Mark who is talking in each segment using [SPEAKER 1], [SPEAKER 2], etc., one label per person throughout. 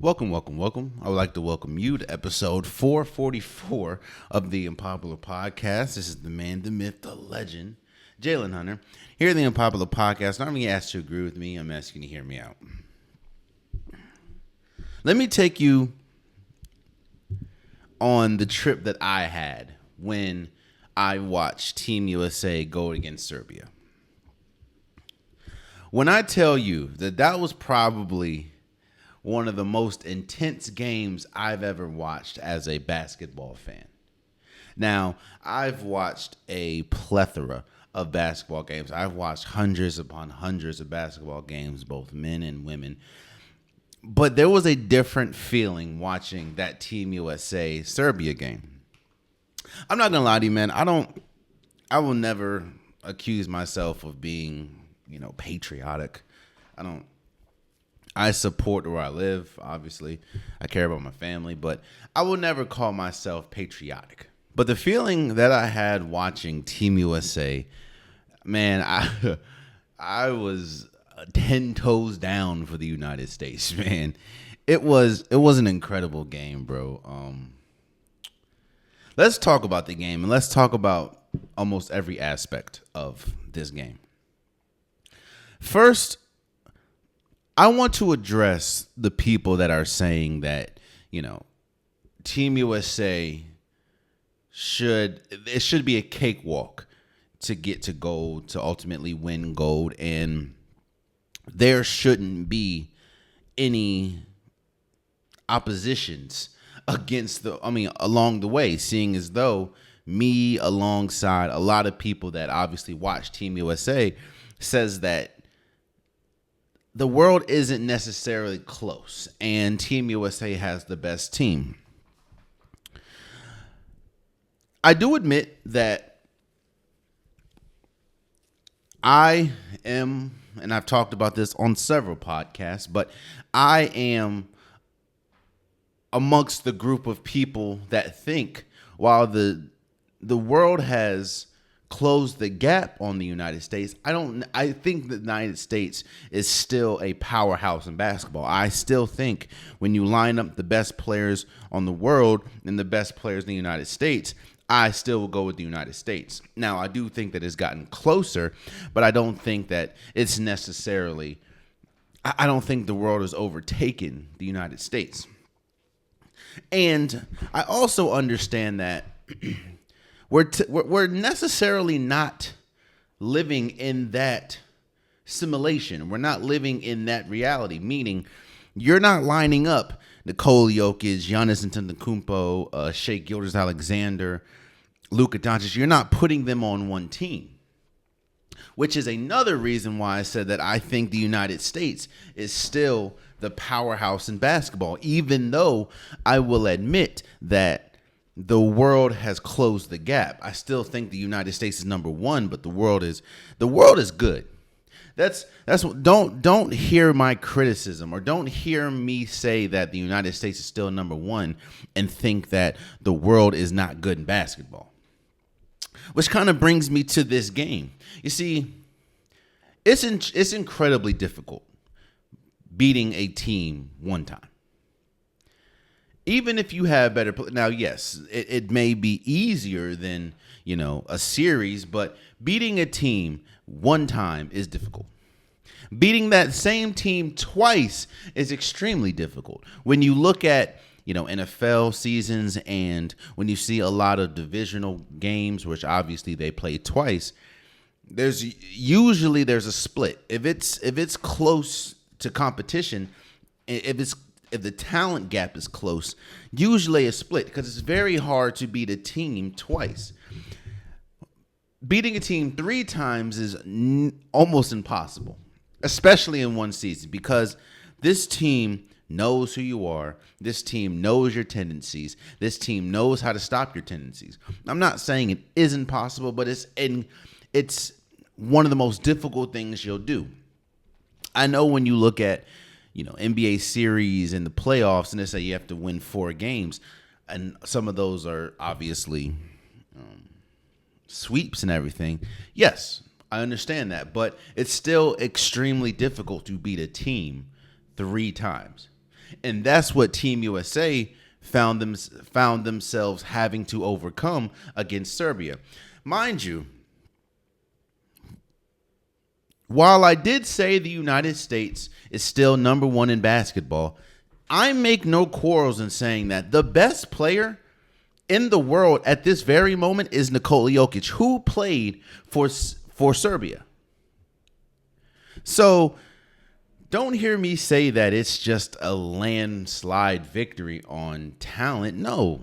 [SPEAKER 1] Welcome. I would like to welcome you to episode 444 of the Unpopular Podcast. This is the man, the myth, the legend, Jalen Hunter. Here at the Unpopular Podcast, I'm going to ask you to agree with me. I'm asking you to hear me out. Let me take you on the trip that I had when I watched Team USA go against Serbia. When I tell you that was probably one of the most intense games I've ever watched as a basketball fan. Now, I've watched a plethora of basketball games. I've watched hundreds upon hundreds of basketball games, both men and women. But there was a different feeling watching that Team USA Serbia game. I'm not gonna lie to you, man. I will never accuse myself of being, patriotic. I support where I live, obviously. I care about my family, but I will never call myself patriotic. But the feeling that I had watching Team USA, man, I was 10 toes down for the United States, man. It was an incredible game, bro. Let's talk about the game, and let's talk about almost every aspect of this game. First, I want to address the people that are saying that, Team USA should be a cakewalk to get to gold, to ultimately win gold, and there shouldn't be any oppositions along the way, seeing as though me alongside a lot of people that obviously watch Team USA says that the world isn't necessarily close, and Team USA has the best team. I do admit that I am, and I've talked about this on several podcasts, but I am amongst the group of people that think while the world has close the gap on the United States, I think the United States is still a powerhouse in basketball. I still think when you line up the best players on the world and the best players in the United States, I still will go with the United States. Now, I do think that it's gotten closer, but I don't think that it's necessarily, I don't think the world has overtaken the United States. And I also understand that we're necessarily not living in that simulation. We're not living in that reality, meaning you're not lining up Nikola Jokic, Giannis Antetokounmpo, Shai Gilgeous-Alexander, Luka Doncic. You're not putting them on one team, which is another reason why I said that I think the United States is still the powerhouse in basketball, even though I will admit that the world has closed the gap. I still think the United States is number one, but the world is good. That's what, don't hear my criticism, or don't hear me say that the United States is still number one and think that the world is not good in basketball. Which kind of brings me to this game. You see, it's incredibly difficult beating a team one time. Even if you have better, now yes, it may be easier than, a series, but beating a team one time is difficult. Beating that same team twice is extremely difficult. When you look at, NFL seasons, and when you see a lot of divisional games, which obviously they play twice, there's a split. If it's close to competition, if the talent gap is close, usually a split, because it's very hard to beat a team twice. Beating a team three times is almost impossible, especially in one season, because this team knows who you are. This team knows your tendencies. This team knows how to stop your tendencies. I'm not saying it isn't possible, but it's one of the most difficult things you'll do. I know when you look at NBA series and the playoffs, and they say you have to win 4 games, and some of those are obviously sweeps and everything. Yes, I understand that, but it's still extremely difficult to beat a team 3 times. And that's what Team USA found themselves having to overcome against Serbia. Mind you, while I did say the United States is still number one in basketball, I make no quarrels in saying that the best player in the world at this very moment is Nikola Jokic, who played for Serbia. So don't hear me say that it's just a landslide victory on talent. No.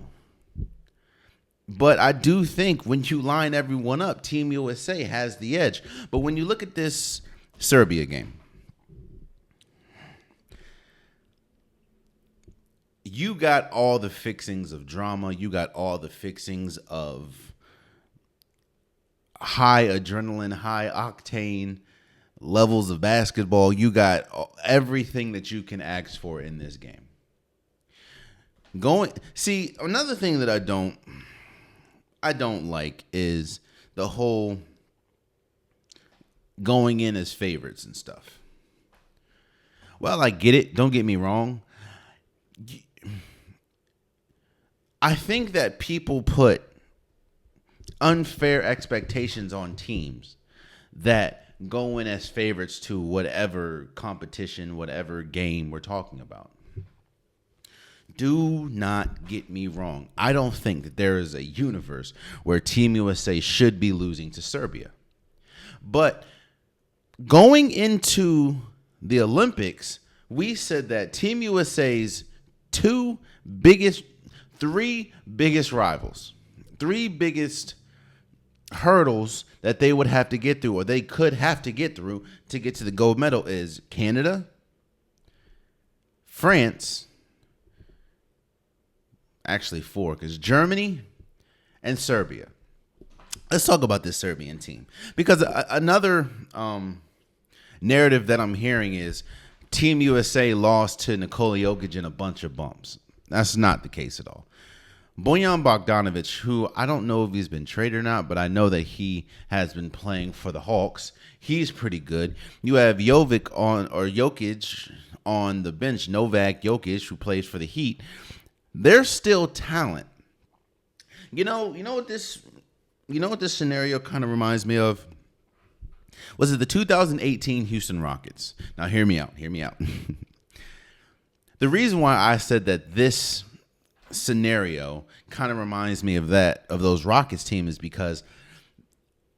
[SPEAKER 1] But I do think when you line everyone up, Team USA has the edge. But when you look at this Serbia game, you got all the fixings of drama. You got all the fixings of high adrenaline, high octane levels of basketball. You got everything that you can ask for in this game. Another thing that I don't like is the whole going in as favorites and stuff. Well, I get it. Don't get me wrong. I think that people put unfair expectations on teams that go in as favorites to whatever competition, whatever game we're talking about. Do not get me wrong. I don't think that there is a universe where Team USA should be losing to Serbia. But going into the Olympics, we said that Team USA's three biggest rivals, three biggest hurdles that they would have to get through, or they could have to get through to get to the gold medal, is Canada, France, actually four, because Germany and Serbia. Let's talk about this Serbian team, because another narrative that I'm hearing is Team USA lost to Nikola Jokic in a bunch of bumps. That's not the case at all. Bojan Bogdanovic, who I don't know if he's been traded or not, but I know that he has been playing for the Hawks. He's pretty good. You have Jokic on the bench, Novak Jokic, who plays for the Heat. They're still talent. You know what this scenario kind of reminds me of? Was it the 2018 Houston Rockets? Now hear me out. The reason why I said that this scenario kind of reminds me of those Rockets team is because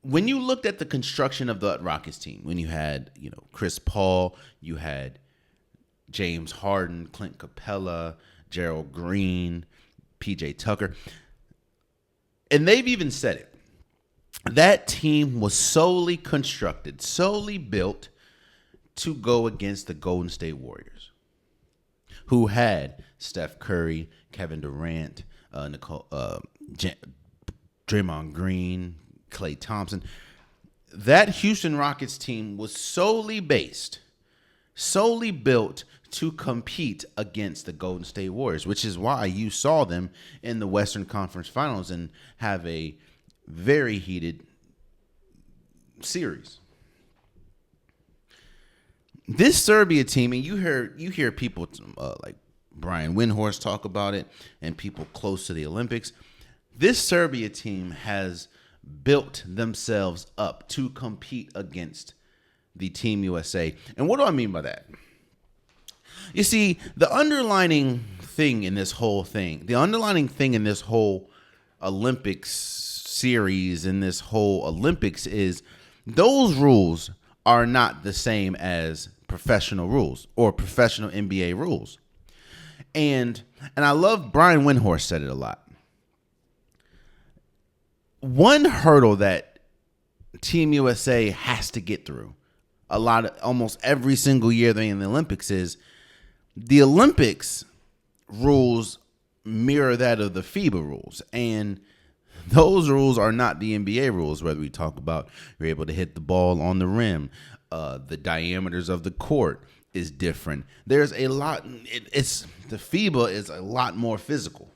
[SPEAKER 1] when you looked at the construction of the Rockets team, when you had, Chris Paul, you had James Harden, Clint Capella, Gerald Green, PJ Tucker, and they've even said it. That team was solely constructed, solely built to go against the Golden State Warriors, who had Steph Curry, Kevin Durant, Draymond Green, Klay Thompson. That Houston Rockets team was solely built to compete against the Golden State Warriors, which is why you saw them in the Western Conference Finals and have a very heated series. This Serbia team, and you hear people like Brian Windhorst talk about it, and people close to the Olympics. This Serbia team has built themselves up to compete against the Team USA. And what do I mean by that? You see, the underlining thing in this whole Olympics series, in this whole Olympics, is those rules are not the same as professional rules or professional NBA rules. And I love Brian Windhorst said it a lot. One hurdle that Team USA has to get through almost every single year they're in the Olympics is the Olympics rules mirror that of the FIBA rules. And those rules are not the NBA rules, whether we talk about you're able to hit the ball on the rim, the diameters of the court is different. There's a lot. The FIBA is a lot more physical.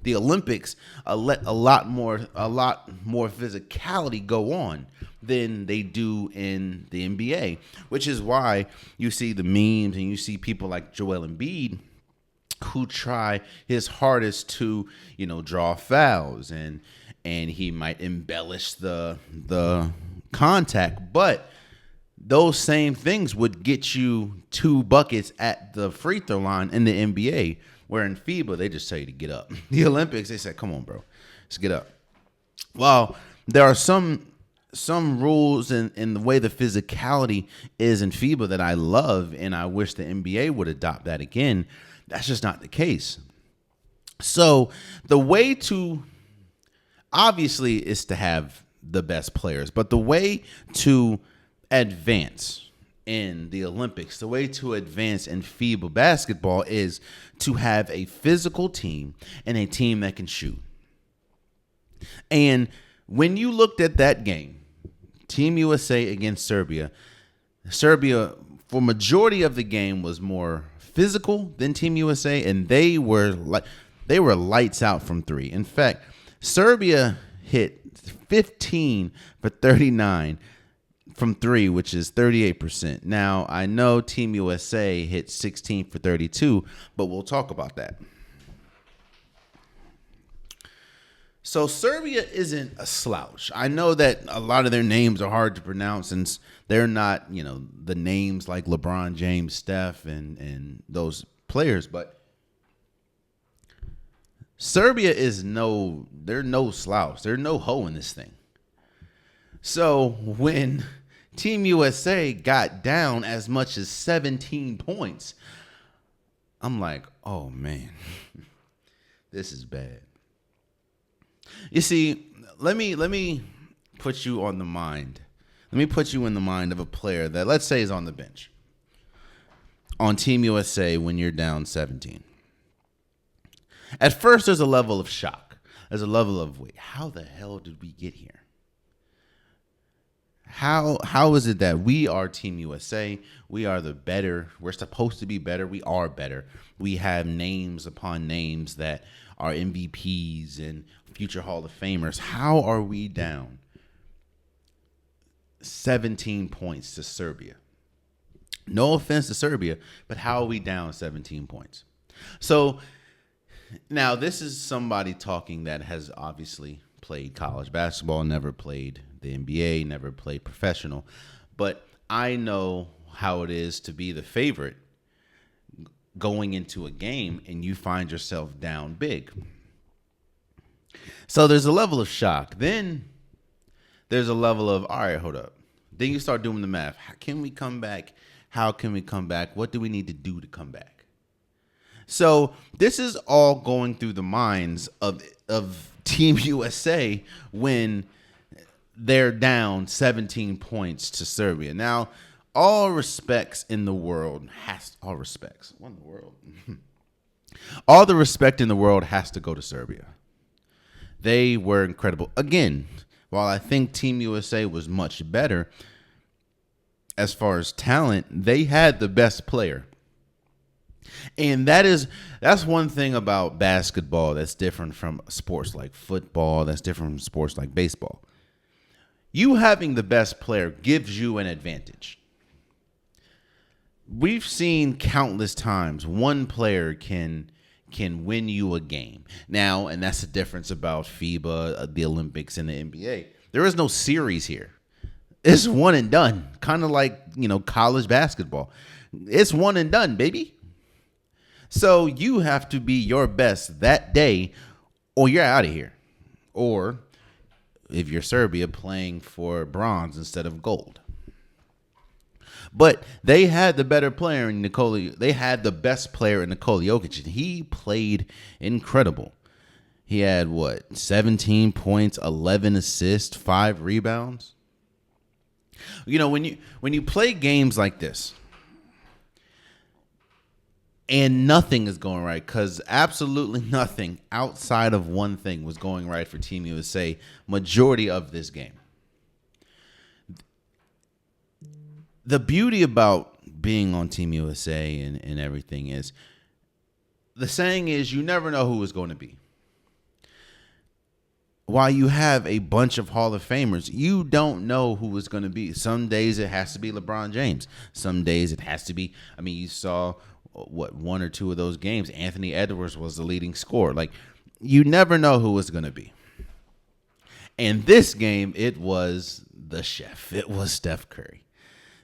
[SPEAKER 1] The Olympics let a lot more physicality go on than they do in the NBA, which is why you see the memes and you see people like Joel Embiid who try his hardest to, draw fouls, and he might embellish the contact, but those same things would get you 2 buckets at the free throw line in the NBA, where in FIBA they just tell you to get up. The Olympics, they say, "Come on, bro, let's get up." Well, there are some rules in the way the physicality is in FIBA that I love, and I wish the NBA would adopt that again. That's just not the case. So the way to, obviously, is to have the best players, but the way to advance in the Olympics, the way to advance in FIBA basketball is to have a physical team and a team that can shoot. And when you looked at that game, Team USA against Serbia for majority of the game was more physical than Team USA, and they were lights out from 3. In fact, Serbia hit 15 for 39 from 3, which is 38%. Now, I know Team USA hit 16 for 32, but we'll talk about that. So Serbia isn't a slouch. I know that a lot of their names are hard to pronounce, and they're not, the names like LeBron James, Steph, and those players, but Serbia they're no slouch. They're no hoe in this thing. So when Team USA got down as much as 17 points, I'm like, oh man, this is bad. You see, let me put you on the mind. Let me put you in the mind of a player that, let's say, is on the bench on Team USA when you're down 17. At first, there's a level of shock. There's a level of, wait, how the hell did we get here? How is it that we are Team USA? We are the better. We're supposed to be better. We are better. We have names upon names that are MVPs and future Hall of Famers. How are we down 17 points to Serbia? No offense to Serbia, but how are we down 17 points? So now this is somebody talking that has obviously played college basketball, never played the NBA, never played professional, but I know how it is to be the favorite going into a game and you find yourself down big. So there's a level of shock. Then there's a level of, all right, hold up. Then you start doing the math. How can we come back? How can we come back? What do we need to do to come back? So this is all going through the minds of Team USA when they're down 17 points to Serbia. Now, all the respect in the world has to go to Serbia. They were incredible. Again, while I think Team USA was much better as far as talent, they had the best player. And that's one thing about basketball that's different from sports like football, that's different from sports like baseball. You having the best player gives you an advantage. We've seen countless times one player can win you a game. Now, and that's the difference about FIBA, the Olympics, and the NBA. There is no series here. It's one and done, kind of like, college basketball. It's one and done, baby. So you have to be your best that day or you're out of here. Or if you're Serbia, playing for bronze instead of gold. But they had the better player in They had the best player in Nikola Jokic, and he played incredible. He had 17 points, 11 assists, 5 rebounds. When you play games like this, and nothing is going right, because absolutely nothing outside of one thing was going right for Team USA majority of this game. The beauty about being on Team USA and everything is, the saying is, you never know who it's going to be. While you have a bunch of Hall of Famers, you don't know who it's going to be. Some days it has to be LeBron James. Some days it has to be, you saw one or two of those games, Anthony Edwards was the leading scorer. Like, you never know who it's going to be. And this game, it was the chef. It was Steph Curry.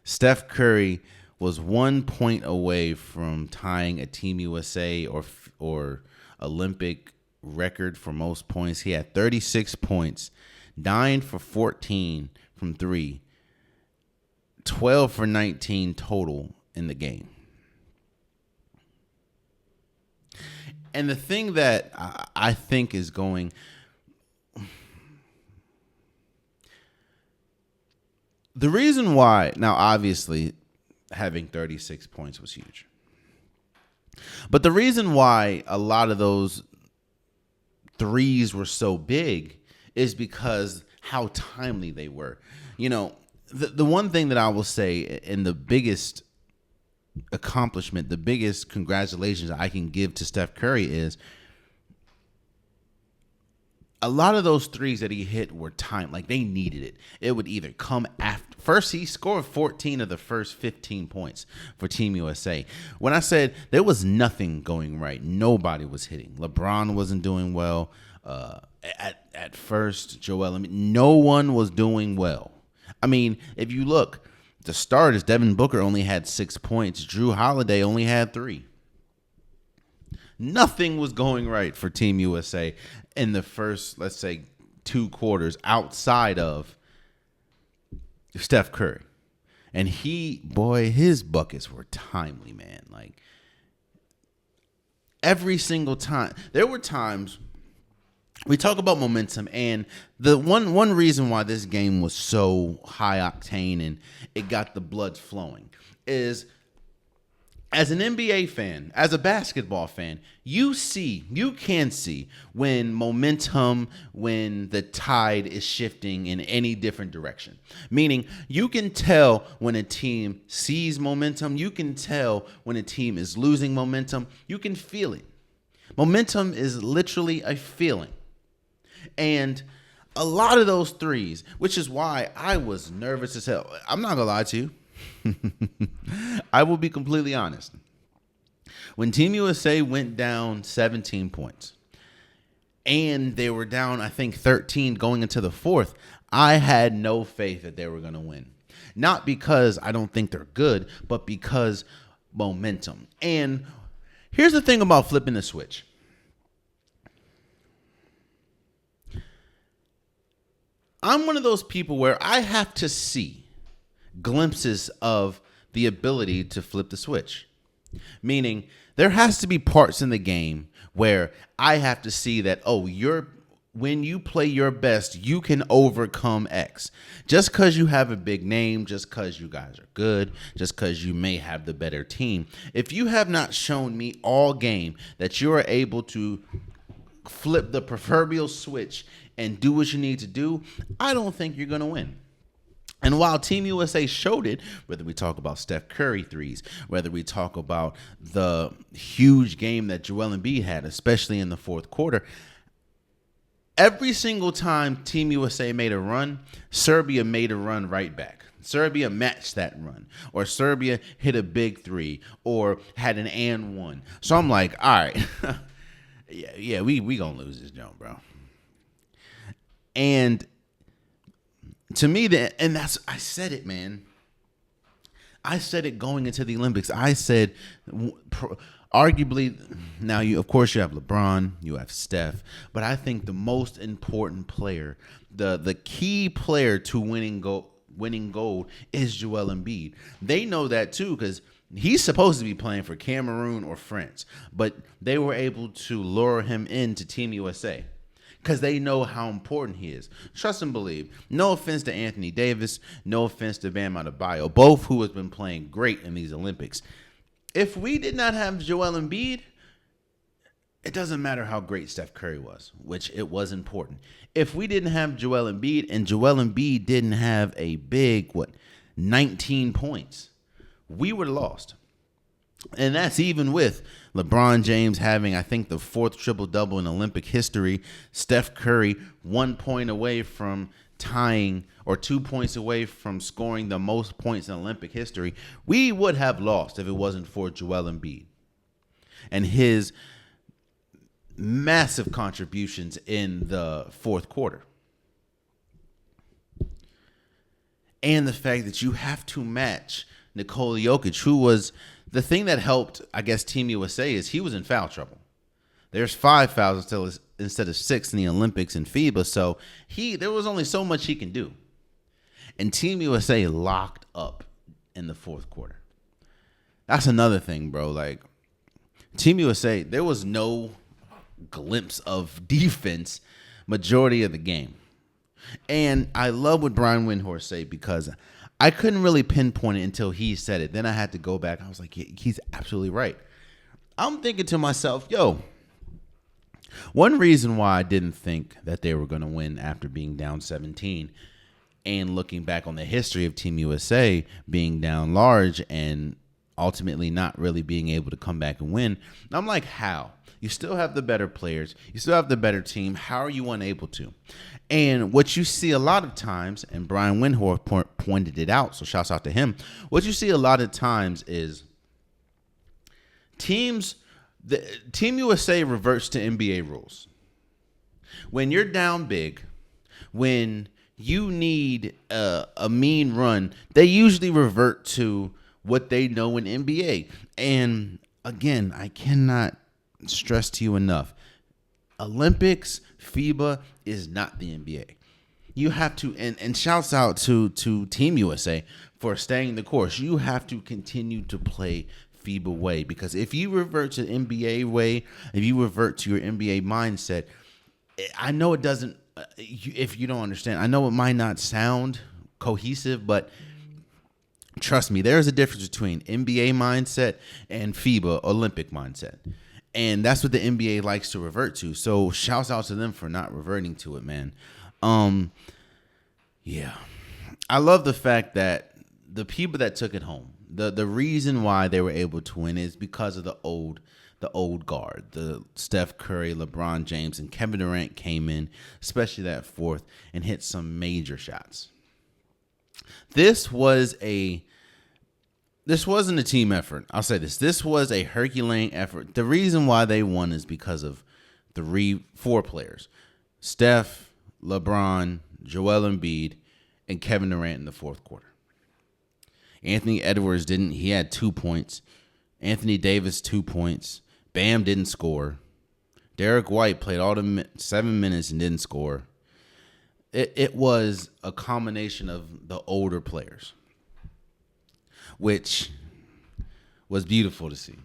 [SPEAKER 1] Steph Curry was 1 point away from tying a Team USA or Olympic record for most points. He had 36 points, 9 for 14 from 3, 12 for 19 total in the game. And the thing that I think is going... The reason why... Now, obviously, having 36 points was huge. But the reason why a lot of those threes were so big is because how timely they were. You know, the one thing that I will say, and the biggest accomplishment, the biggest congratulations I can give to Steph Curry is a lot of those threes that he hit were timed. Like, they needed it. It would either come after. First, he scored 14 of the first 15 points for Team USA. When I said there was nothing going right, nobody was hitting. LeBron wasn't doing well. At first, Joel Embiid, no one was doing well. I mean, if you look, the starters, Devin Booker only had 6 points. Drew Holiday only had 3. Nothing was going right for Team USA in the first, let's say, 2 quarters outside of Steph Curry. And his buckets were timely, man. Like, every single time. There were times, we talk about momentum, and the one reason why this game was so high octane and it got the blood flowing is, as an NBA fan, as a basketball fan, you can see when momentum, when the tide is shifting in any different direction. Meaning, you can tell when a team sees momentum. You can tell when a team is losing momentum. You can feel it. Momentum is literally a feeling. And a lot of those threes, which is why I was nervous as hell. I'm not going to lie to you. I will be completely honest. When Team USA went down 17 points and they were down, I think, 13 going into the fourth, I had no faith that they were going to win. Not because I don't think they're good, but because momentum. And here's the thing about flipping the switch. I'm one of those people where I have to see glimpses of the ability to flip the switch. Meaning, there has to be parts in the game where I have to see that, when you play your best, you can overcome X. Just because you have a big name, just because you guys are good, just because you may have the better team. If you have not shown me all game that you are able to flip the proverbial switch and do what you need to do, I don't think you're going to win. And while Team USA showed it, whether we talk about Steph Curry threes, whether we talk about the huge game that Joel Embiid had, especially in the fourth quarter, every single time Team USA made a run, Serbia made a run right back. Serbia matched that run, or Serbia hit a big three, or had an and one. So I'm like, all right, we gonna lose this jump, bro. And to me, I said it, man. I said it going into the Olympics. I said, arguably, now of course you have LeBron, you have Steph, but I think the most important player, the key player to winning gold is Joel Embiid. They know that too, because he's supposed to be playing for Cameroon or France, but they were able to lure him into Team USA. Because they know how important he is. Trust and believe. No offense to Anthony Davis. No offense to Bam Adebayo. Both who has been playing great in these Olympics. If we did not have Joel Embiid, it doesn't matter how great Steph Curry was, which it was important. If we didn't have Joel Embiid and Joel Embiid didn't have a big, 19 points, we would have lost. And that's even with LeBron James having, I think, the 4th triple-double in Olympic history. Steph Curry 1 point away from tying, or 2 points away from scoring the most points in Olympic history. We would have lost if it wasn't for Joel Embiid. and his massive contributions in the fourth quarter. And the fact that you have to match Nikola Jokic, who was the thing that helped, I guess, Team USA is he was in foul trouble. There's 5 fouls instead of 6 in the Olympics and FIBA, so there was only so much he can do. And Team USA locked up in the fourth quarter. That's another thing, bro. Like, Team USA, there was no glimpse of defense majority of the game. And I love what Brian Windhorst said because I couldn't really pinpoint it until he said it. Then I had to go back. I was like, yeah, he's absolutely right. I'm thinking to myself, one reason why I didn't think that they were going to win after being down 17 and looking back on the history of Team USA being down large and ultimately not really being able to come back and win, I'm like, how? You still have the better players. You still have the better team. How are you unable to? And what you see a lot of times, and Brian Windhorst pointed it out, so shouts out to him. What you see a lot of times is Team USA reverts to NBA rules. When you're down big, when you need a mean run, they usually revert to what they know in NBA. And again, I cannot stress to you enough. Olympics, FIBA is not the NBA. You have to, and shouts out to Team USA for staying the course. You have to continue to play FIBA way, because if you revert to NBA way, if you revert to your NBA mindset, I know it doesn't, if you don't understand, I know it might not sound cohesive, but trust me, there's a difference between NBA mindset and FIBA Olympic mindset. And that's what the NBA likes to revert to. So shouts out to them for not reverting to it, man. Yeah. I love the fact that the people that took it home, the reason why they were able to win is because of the old guard. The Steph Curry, LeBron James, and Kevin Durant came in, especially that fourth, and hit some major shots. This wasn't a team effort. I'll say this. This was a Herculean effort. The reason why they won is because of 4 players. Steph, LeBron, Joel Embiid, and Kevin Durant in the fourth quarter. Anthony Edwards didn't. He had 2 points. Anthony Davis, 2 points. Bam didn't score. Derek White played all the 7 minutes and didn't score. It was a combination of the older players, which was beautiful to see.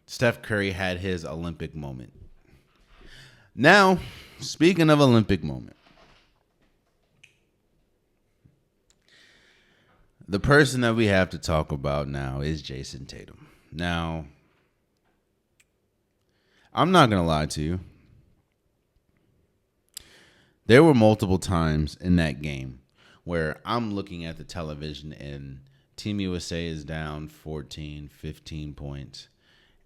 [SPEAKER 1] Steph Curry had his Olympic moment. Now, speaking of Olympic moment, the person that we have to talk about now is Jason Tatum. Now, I'm not going to lie to you. There were multiple times in that game where I'm looking at the television and Team USA is down 14, 15 points,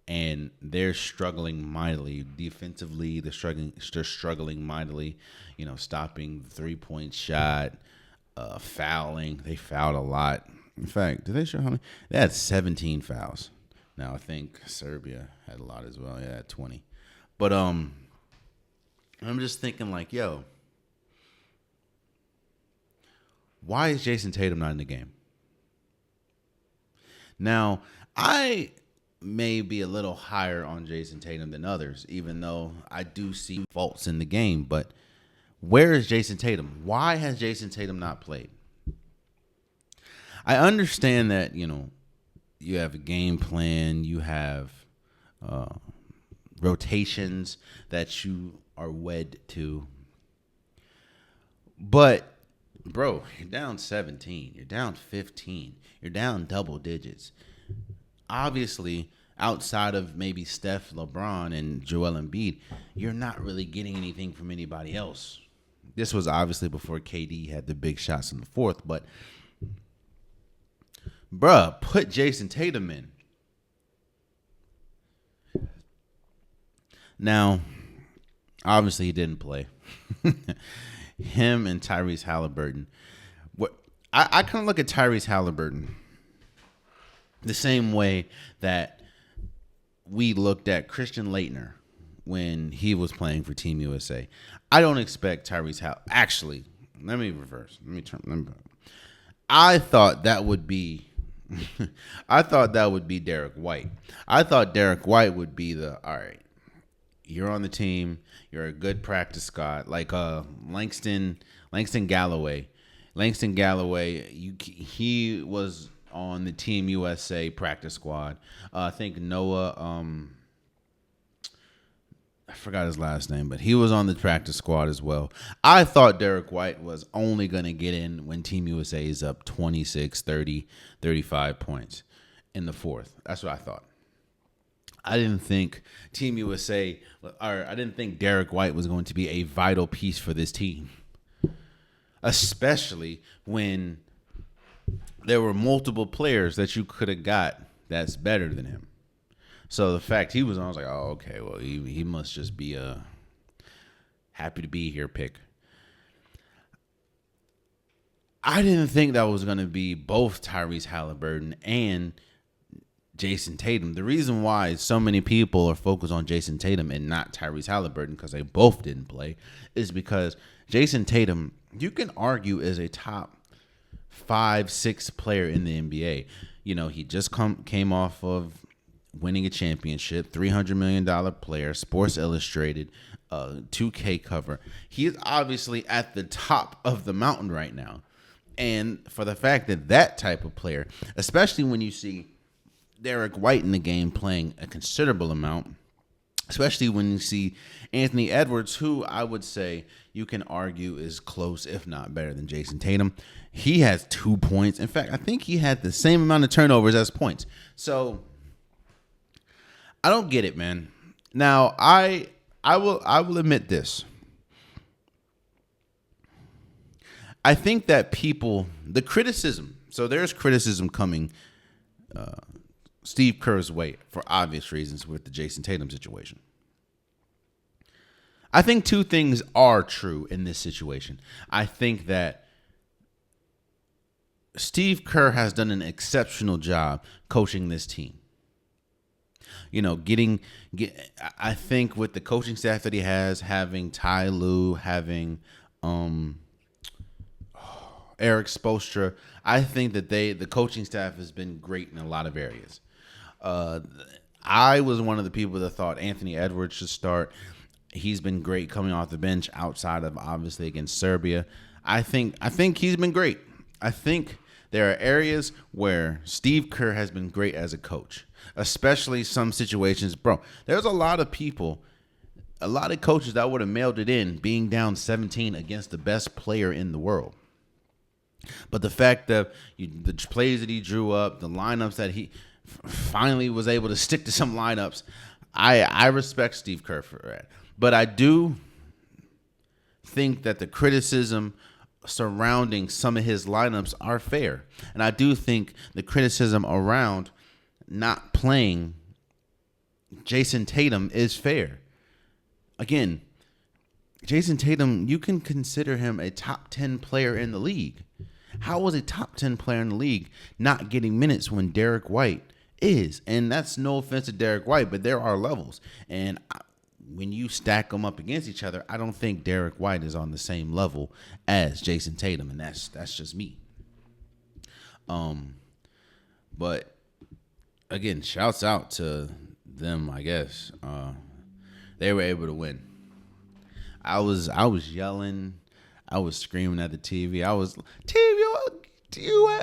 [SPEAKER 1] and they're struggling mightily defensively. They're struggling mightily, stopping the 3-point shot, fouling. They fouled a lot. In fact, did they show how many? They had 17 fouls. Now I think Serbia had a lot as well. Yeah, they had 20. But I'm just thinking like, why is Jason Tatum not in the game? Now, I may be a little higher on Jason Tatum than others, even though I do see faults in the game. But where is Jason Tatum? Why has Jason Tatum not played? I understand that, you have a game plan, you have rotations that you are wed to. But bro, you're down 17. You're down 15. You're down double digits. Obviously, outside of maybe Steph, LeBron, and Joel Embiid, you're not really getting anything from anybody else. This was obviously before KD had the big shots in the fourth, but bruh, put Jason Tatum in. Now, obviously he didn't play. Him and Tyrese Halliburton. I kind of look at Tyrese Halliburton the same way that we looked at Christian Laettner when he was playing for Team USA. I don't expect Tyrese Hal. Actually, let me reverse. I thought that would be Derek White. I thought Derek White would be all right, you're on the team, you're a good practice squad, like Langston Galloway. Langston Galloway, he was on the Team USA practice squad. I think Noah, I forgot his last name, but he was on the practice squad as well. I thought Derek White was only going to get in when Team USA is up 26, 30, 35 points in the fourth. That's what I thought. I didn't think I didn't think Derek White was going to be a vital piece for this team, especially when there were multiple players that you could have got that's better than him. So the fact he was on, I was like, oh, okay, well, he must just be a happy to be here pick. I didn't think that was going to be both Tyrese Halliburton and Jason Tatum. The reason why so many people are focused on Jason Tatum and not Tyrese Halliburton, because they both didn't play, is because Jason Tatum, you can argue, is a top 5-6 player in the NBA. You know, he just came off of winning a championship, $300 million player, Sports Illustrated, 2K cover. He is obviously at the top of the mountain right now. And for the fact that type of player, especially when you see Derek White in the game playing a considerable amount, especially when you see Anthony Edwards, who I would say you can argue is close, if not better than Jason Tatum. He has 2 points. In fact, I think he had the same amount of turnovers as points. So I don't get it, man. Now, I will admit this. I think that the criticism, so there's criticism coming Steve Kerr's way for obvious reasons with the Jason Tatum situation. I think two things are true in this situation. I think that Steve Kerr has done an exceptional job coaching this team. You know, I think with the coaching staff that he has, having Ty Lue, having Eric Spoelstra, I think that the coaching staff has been great in a lot of areas. I was one of the people that thought Anthony Edwards should start. He's been great coming off the bench outside of obviously against Serbia. I think he's been great. I think there are areas where Steve Kerr has been great as a coach, especially some situations. Bro, there's a lot of coaches that would have mailed it in being down 17 against the best player in the world. But the fact that the plays that he drew up, the lineups that he finally was able to stick to some lineups, I respect Steve Kerr for that. But I do think that the criticism surrounding some of his lineups are fair. And I do think the criticism around not playing Jason Tatum is fair. Again, Jason Tatum, you can consider him a top 10 player in the league. How was a top 10 player in the league not getting minutes when Derek White is? And that's no offense to Derek White, but there are levels. And when you stack them up against each other, I don't think Derek White is on the same level as Jason Tatum, and that's just me. But again, shouts out to them, I guess. They were able to win. I was yelling, I was screaming at the TV. I was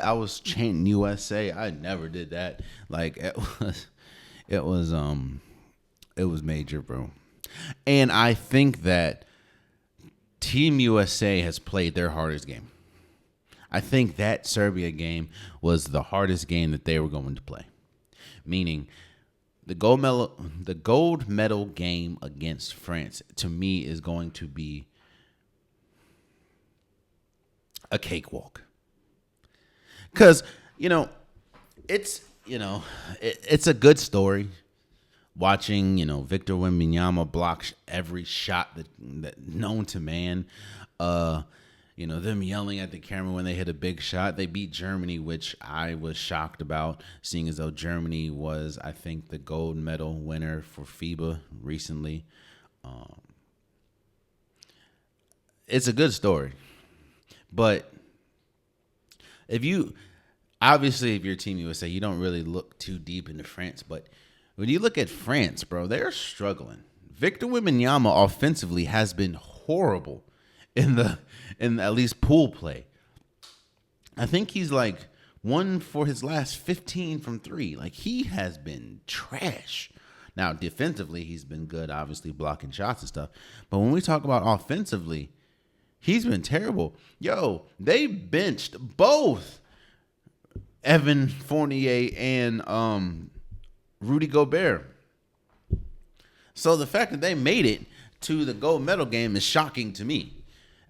[SPEAKER 1] I was chanting USA. I never did that. Like it was major, bro. And I think that Team USA has played their hardest game. I think that Serbia game was the hardest game that they were going to play. Meaning the gold medal game against France, to me, is going to be a cakewalk. Because, it's a good story. Watching, Victor Wembanyama block every shot that known to man. them yelling at the camera when they hit a big shot. They beat Germany, which I was shocked about, seeing as though Germany was, I think, the gold medal winner for FIBA recently. It's a good story. But if you're Team USA, you don't really look too deep into France. But when you look at France, bro, they're struggling. Victor Wembanyama offensively has been horrible in at least pool play. I think he's like 1 for his last 15 from 3. Like, he has been trash. Now, defensively, he's been good, obviously blocking shots and stuff. But when we talk about offensively, he's been terrible. Yo, they benched both Evan Fournier and Rudy Gobert. So the fact that they made it to the gold medal game is shocking to me.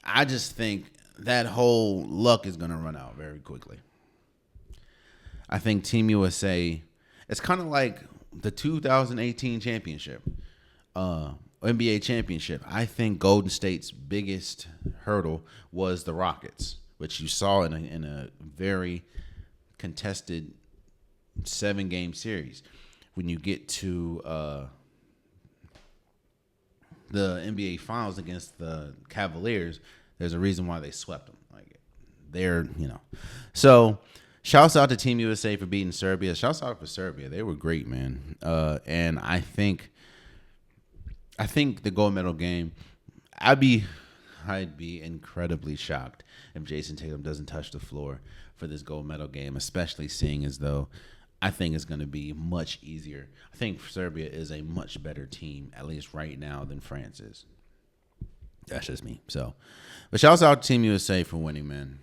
[SPEAKER 1] I just think that whole luck is going to run out very quickly. I think Team USA, it's kind of like the 2018 championship. NBA championship. I think Golden State's biggest hurdle was the Rockets, which you saw in a very contested 7-game series. When you get to the NBA Finals against the Cavaliers, there's a reason why they swept them. Like, So, shouts out to Team USA for beating Serbia. Shouts out for Serbia. They were great, man. And I think the gold medal game, I'd be incredibly shocked if Jason Tatum doesn't touch the floor for this gold medal game, especially seeing as though I think it's going to be much easier. I think Serbia is a much better team, at least right now, than France is. That's just me. So, but shouts out to Team USA for winning, man.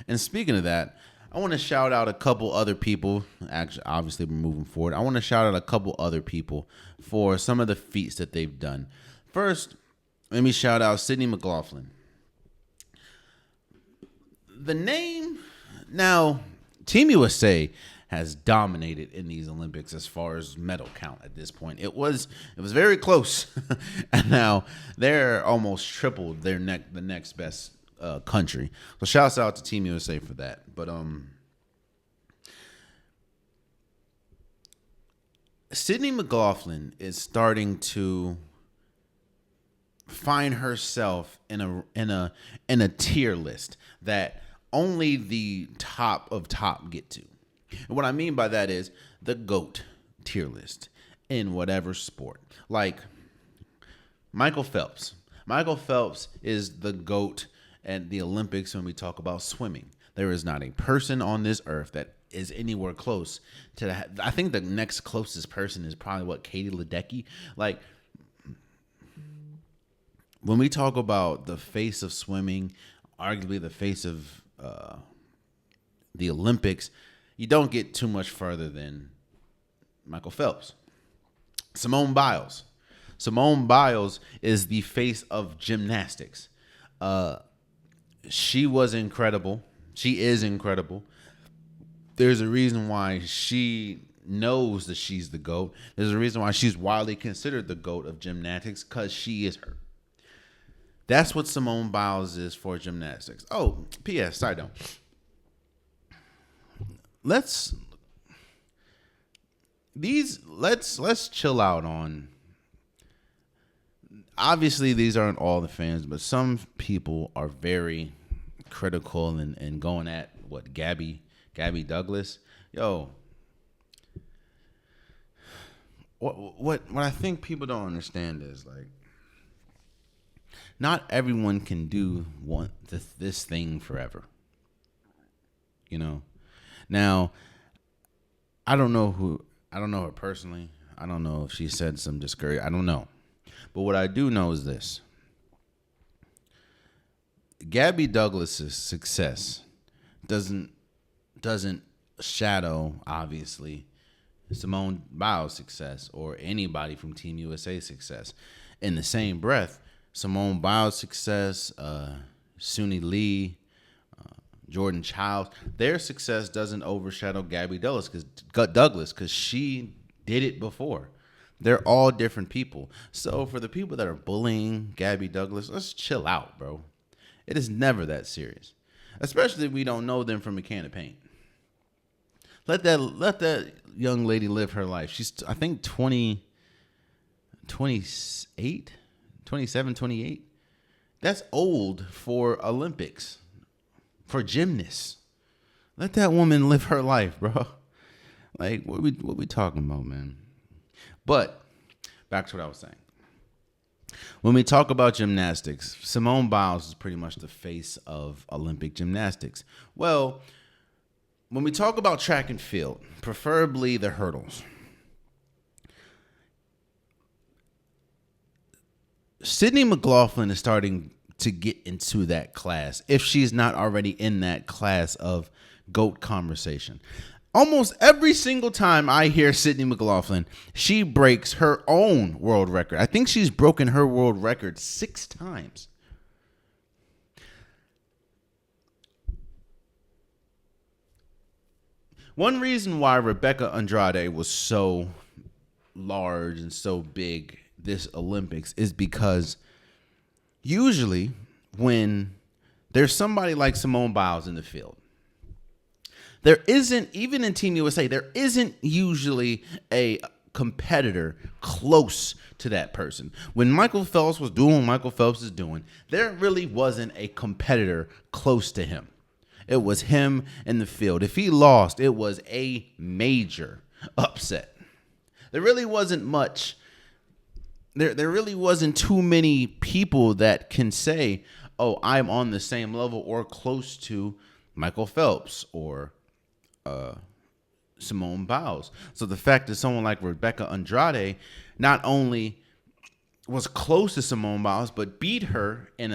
[SPEAKER 1] And speaking of that, I want to shout out a couple other people. Actually, obviously, we're moving forward. I want to shout out a couple other people for some of the feats that they've done. First, let me shout out Sydney McLaughlin. The name, now, Team USA has dominated in these Olympics as far as medal count at this point. It was very close. And now they're almost tripled the next best country. So shouts out to Team USA for that. But Sydney McLaughlin is starting to find herself in a tier list that only the top of top get to. And what I mean by that is the GOAT tier list in whatever sport. Like Michael Phelps. Michael Phelps is the GOAT at the Olympics when we talk about swimming. There is not a person on this earth that is anywhere close to that. I think the next closest person is probably Katie Ledecky. Like, when we talk about the face of swimming, arguably the face of the Olympics, you don't get too much further than Michael Phelps. Simone Biles. Simone Biles is the face of gymnastics. She was incredible. She is incredible. There's a reason why she knows that she's the GOAT. There's a reason why she's widely considered the GOAT of gymnastics, because she is her. That's what Simone Biles is for gymnastics. Oh, P.S. side note. Let's chill out on. Obviously, these aren't all the fans, but some people are very critical and going at Gabby Douglas. Yo, what I think people don't understand is, like, not everyone can do this thing forever. Now, I don't know her personally. I don't know if she said some discouraging. I don't know. But what I do know is this. Gabby Douglas's success doesn't shadow, obviously, Simone Biles' success or anybody from Team USA's success. In the same breath, Simone Biles' success, Suni Lee, Jordan Childs, their success doesn't overshadow Gabby Douglas because she did it before. They're all different people. So for the people that are bullying Gabby Douglas, let's chill out, bro. It is never that serious, especially if we don't know them from a can of paint. Let that young lady live her life. She's, I think, 28, 27, 28. That's old for Olympics, for gymnasts. Let that woman live her life, bro. Like, what we talking about, man? But back to what I was saying. When we talk about gymnastics, Simone Biles is pretty much the face of Olympic gymnastics. Well, when we talk about track and field, preferably the hurdles, Sydney McLaughlin is starting to get into that class, if she's not already in that class of GOAT conversation. Almost every single time I hear Sydney McLaughlin, she breaks her own world record. I think she's broken her world record 6 times. One reason why Rebecca Andrade was so large and so big this Olympics is because usually when there's somebody like Simone Biles in the field, there isn't, even in Team USA, there isn't usually a competitor close to that person. When Michael Phelps was doing what Michael Phelps is doing, there really wasn't a competitor close to him. It was him in the field. If he lost, it was a major upset. There really wasn't much. There really wasn't too many people that can say, oh, I'm on the same level or close to Michael Phelps or Simone Biles. So the fact that someone like Rebecca Andrade not only was close to Simone Biles but beat her in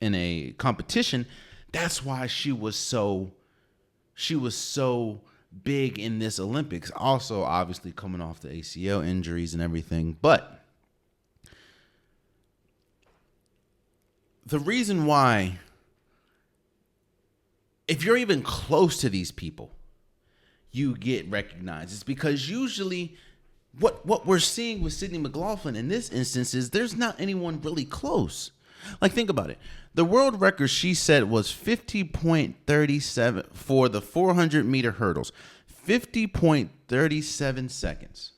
[SPEAKER 1] a competition, that's why she was so big in this Olympics. Also, obviously coming off the ACL injuries and everything, but the reason why, if you're even close to these people, you get recognized, is because usually what we're seeing with Sydney McLaughlin in this instance is there's not anyone really close. Like, think about it. The world record she set was 50.37 for the 400-meter hurdles. 50.37 seconds.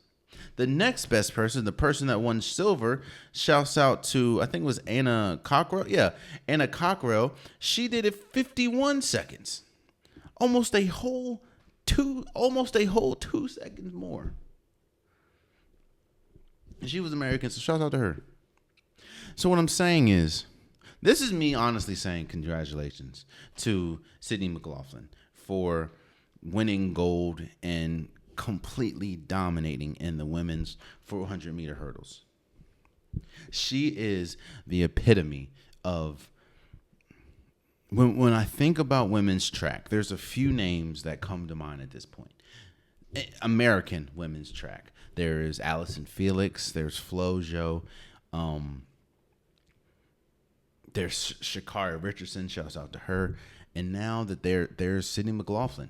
[SPEAKER 1] The next best person, the person that won silver, shouts out to, I think it was Anna Cockrell. Yeah, Anna Cockrell. She did it 51 seconds. Almost a whole 2 seconds more. And she was American, so shout out to her. So what I'm saying is, this is me honestly saying congratulations to Sydney McLaughlin for winning gold and completely dominating in the women's 400-meter hurdles. She is the epitome of, when I think about women's track, there's a few names that come to mind at this point. American women's track. There's Allison Felix. There's Flojo. There's Sha'Carri Richardson. Shouts out to her. And now that there's Sydney McLaughlin.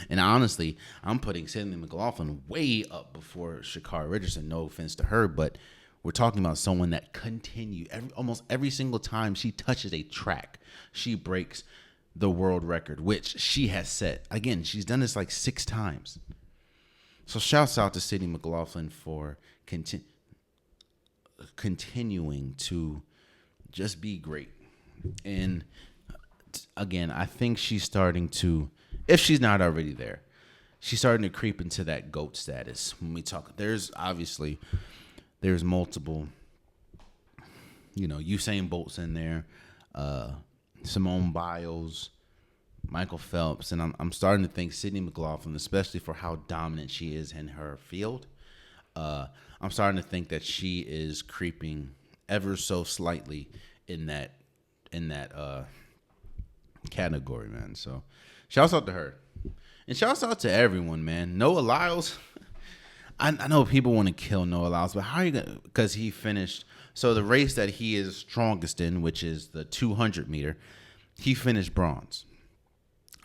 [SPEAKER 1] And honestly, I'm putting Sydney McLaughlin way up before Sha'Carri Richardson. No offense to her, but we're talking about someone that almost every single time she touches a track, she breaks the world record, which she has set. Again, she's done this like 6 times. So shouts out to Sydney McLaughlin for continuing to just be great. And again, I think she's starting to, if she's not already there, she's starting to creep into that GOAT status. When we talk, there's multiple, Usain Bolt's in there, Simone Biles, Michael Phelps, and I'm starting to think Sydney McLaughlin, especially for how dominant she is in her field, I'm starting to think that she is creeping ever so slightly in that category, man. So shouts out to her. And shouts out to everyone, man. Noah Lyles. I know people want to kill Noah Lyles, but how are you going to, because he finished, so the race that he is strongest in, which is the 200 meter, he finished bronze.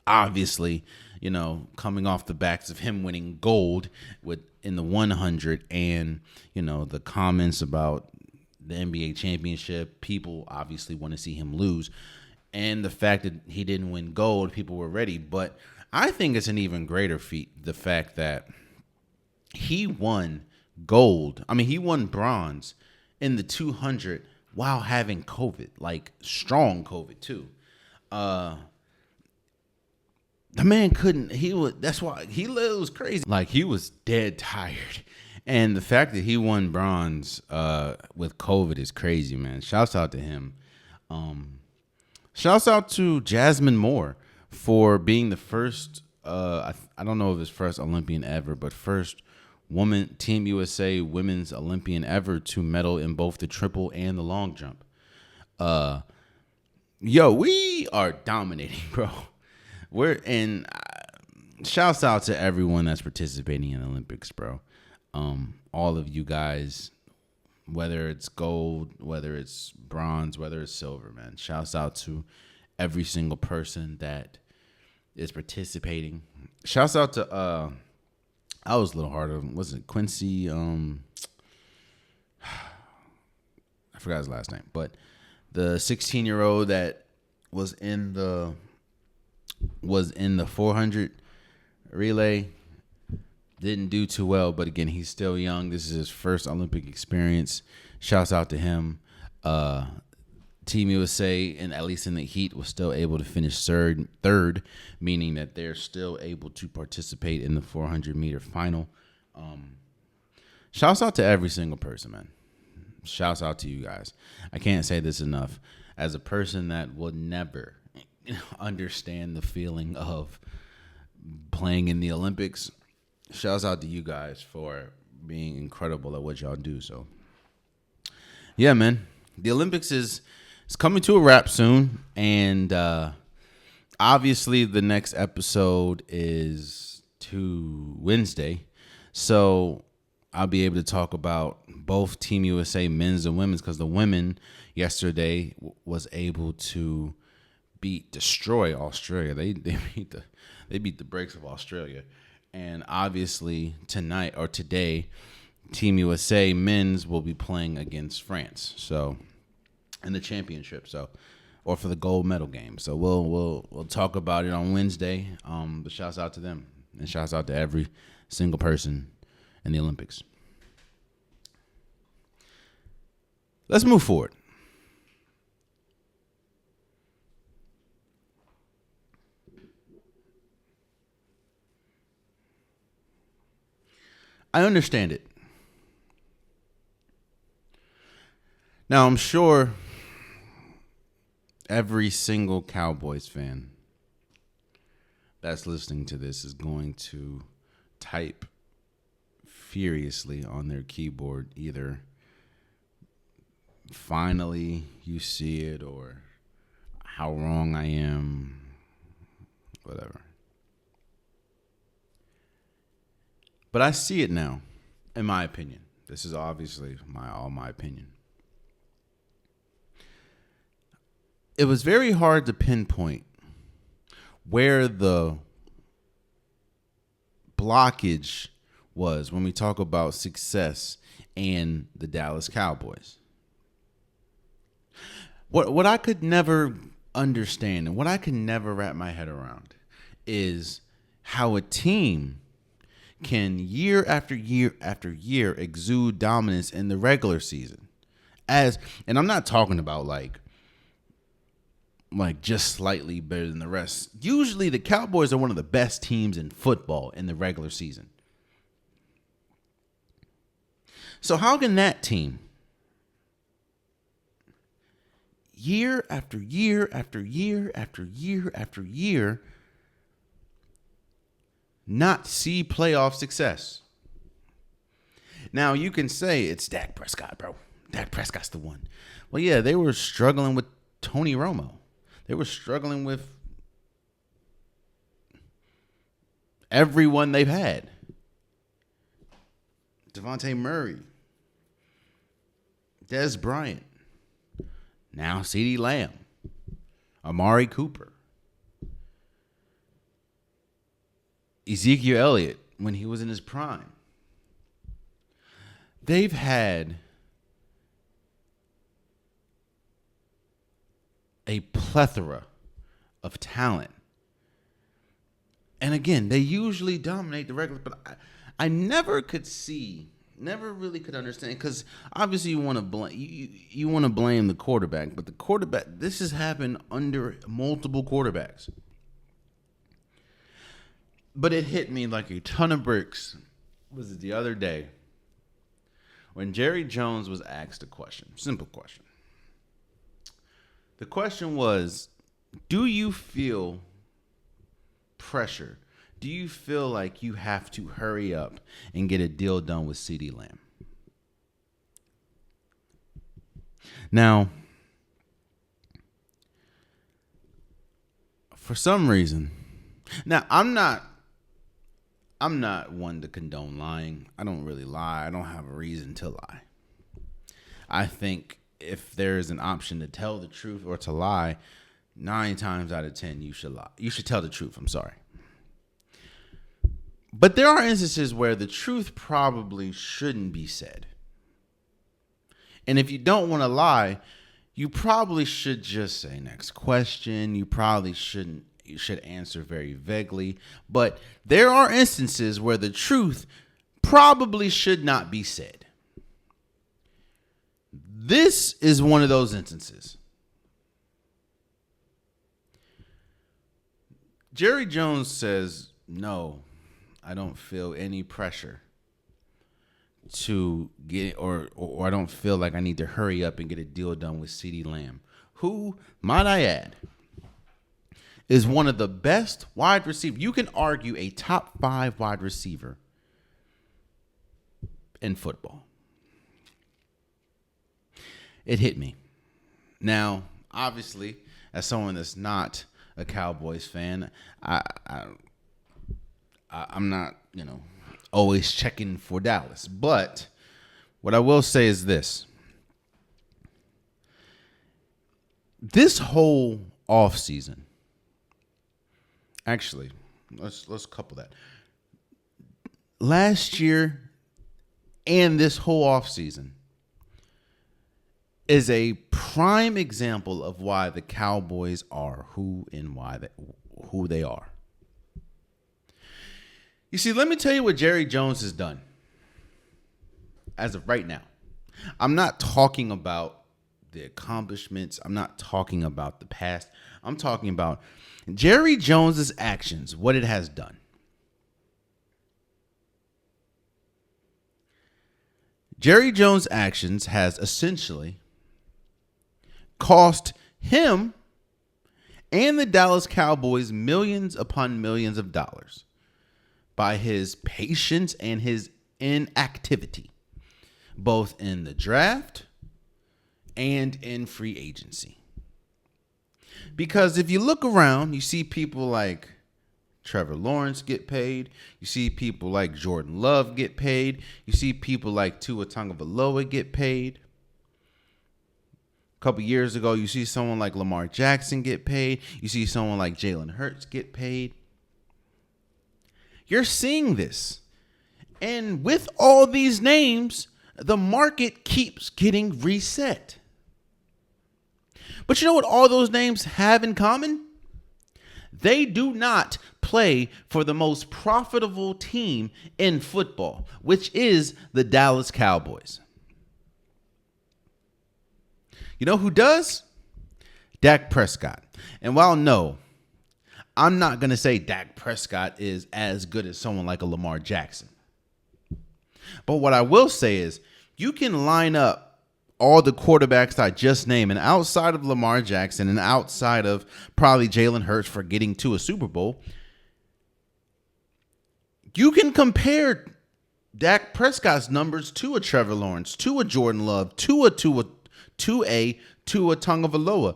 [SPEAKER 1] Obviously, coming off the backs of him winning gold in the 100 and, the comments about the NBA championship. People obviously want to see him lose. And the fact that he didn't win gold, people were ready. But I think it's an even greater feat, the fact that he won gold. I mean, he won bronze in the 200 while having COVID, like strong COVID too. The man couldn't. He was. That's why he was crazy. Like he was dead tired, and the fact that he won bronze with COVID is crazy, man. Shouts out to him. Shouts out to Jasmine Moore for being the first. I don't know if it's first Olympian ever, but first woman Team USA women's Olympian ever to medal in both the triple and the long jump. Yo, we are dominating, bro. We're in. Shouts out to everyone that's participating in the Olympics, bro. All of you guys, whether it's gold, whether it's bronze, whether it's silver, man. Shouts out to every single person that is participating. Shouts out to I was a little harder. Was it Quincy? I forgot his last name, but the 16-year-old that was in the 400 relay didn't do too well, but again, he's still young. This is his first Olympic experience. Shouts out to him. Team USA, and at least in the heat, was still able to finish third, meaning that they're still able to participate in the 400-meter final. Shouts out to every single person, man. Shouts out to you guys. I can't say this enough. As a person that will never understand the feeling of playing in the Olympics, shouts out to you guys for being incredible at what y'all do. So, yeah, man, the Olympics is coming to a wrap soon, and obviously the next episode is Wednesday, so I'll be able to talk about both Team USA men's and women's, because the women yesterday was able to destroy Australia. They beat the brakes of Australia. And obviously today, Team USA men's will be playing against France. So in the championship, or for the gold medal game. So we'll talk about it on Wednesday. But shouts out to them, and shouts out to every single person in the Olympics. Let's move forward. I understand it. Now, I'm sure every single Cowboys fan that's listening to this is going to type furiously on their keyboard, either finally you see it, or how wrong I am, whatever. But I see it now, in my opinion. This is obviously my opinion. It was very hard to pinpoint where the blockage was when we talk about success and the Dallas Cowboys. What I could never understand and what I could never wrap my head around is how a team can year after year after year exude dominance in the regular season. And I'm not talking about like just slightly better than the rest. Usually the Cowboys are one of the best teams in football in the regular season. So how can that team, year after year after year after year after year, not see playoff success? Now, you can say it's Dak Prescott, bro. Dak Prescott's the one. Well, yeah, they were struggling with Tony Romo. They were struggling with everyone they've had. Devontae Murray, Dez Bryant, now CeeDee Lamb, Amari Cooper, Ezekiel Elliott when he was in his prime. They've had a plethora of talent. And again, they usually dominate the regular, but I never really could understand, because obviously you want to blame you want to blame the quarterback, but the quarterback, this has happened under multiple quarterbacks. But it hit me like a ton of bricks. Was it the other day when Jerry Jones was asked a question, simple question. The question was, do you feel pressure? Do you feel like you have to hurry up and get a deal done with CeeDee Lamb? Now, for some reason, I'm not one to condone lying. I don't really lie. I don't have a reason to lie. I think if there is an option to tell the truth or to lie, 9 times out of 10, you should lie. You should tell the truth. I'm sorry. But there are instances where the truth probably shouldn't be said. And if you don't want to lie, you probably should just say next question. You probably shouldn't. You should answer very vaguely. But there are instances where the truth probably should not be said. This is one of those instances. Jerry Jones says, no, I don't feel any pressure to get, or I don't feel like I need to hurry up and get a deal done with CeeDee Lamb, who, might I add, is one of the best wide receivers. You can argue a top 5 wide receiver in football. It hit me. Now, obviously, as someone that's not a Cowboys fan, I'm not, always checking for Dallas. But what I will say is this. This whole offseason, actually, let's couple that. Last year and this whole offseason is a prime example of why the Cowboys are who they are. You see, let me tell you what Jerry Jones has done as of right now. I'm not talking about the accomplishments. I'm not talking about the past. I'm talking about Jerry Jones's actions, what it has done. Jerry Jones' actions has essentially cost him and the Dallas Cowboys millions upon millions of dollars by his patience and his inactivity, both in the draft and in free agency. Because if you look around, you see people like Trevor Lawrence get paid. You see people like Jordan Love get paid. You see people like Tua Tagovailoa get paid. A couple years ago, you see someone like Lamar Jackson get paid. You see someone like Jalen Hurts get paid. You're seeing this. And with all these names, the market keeps getting reset. But you know what all those names have in common? They do not play for the most profitable team in football, which is the Dallas Cowboys. You know who does? Dak Prescott. And while no, I'm not going to say Dak Prescott is as good as someone like a Lamar Jackson. But what I will say is you can line up all the quarterbacks I just named, and outside of Lamar Jackson and outside of probably Jalen Hurts for getting to a Super Bowl, you can compare Dak Prescott's numbers to a Trevor Lawrence, to a Jordan Love, to a Tagovailoa.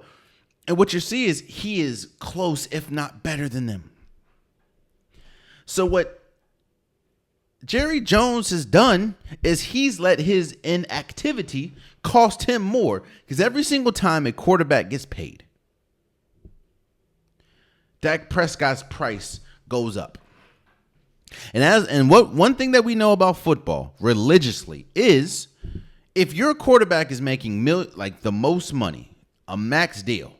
[SPEAKER 1] And what you see is he is close, if not better than them. So what Jerry Jones has done is he's let his inactivity cost him more, because every single time a quarterback gets paid, Dak Prescott's price goes up. And one thing that we know about football religiously is if your quarterback is making the most money, a max deal,